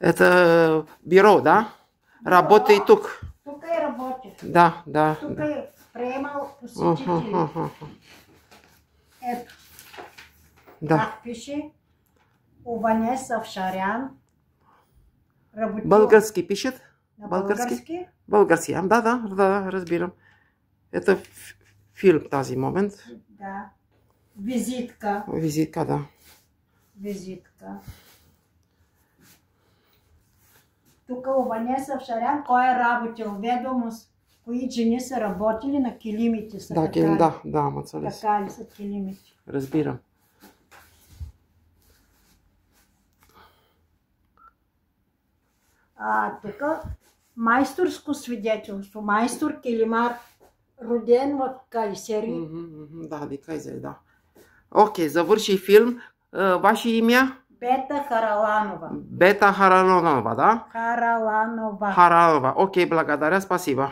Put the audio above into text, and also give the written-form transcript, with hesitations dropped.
Это бюро, да? Работа и тук. Тук е работил. Да, да. Тук е приемал посетители. Ето. Да. Как пише? Уване Савшарян. Работил. Български пишет? На български? Български. Да, разбирам. Это филм тази момент. Да. Визитка. Визитка, да. Визитка. Тук Уване Савшарян, кой е работил? Ведомост. Кои жени са работили на килимите са. Да, мацалис. Така ли са килимите? Разбирам. Тук майсторско свидетелство. Майстор Килимар, роден в Кайсери. Да, Кайсери, да. Окей, завърши филм. Ваше име? Бета Хараланова. Бета Хараланова, да? Хараланова. Хараланова. Окей, благодаря, спасибо.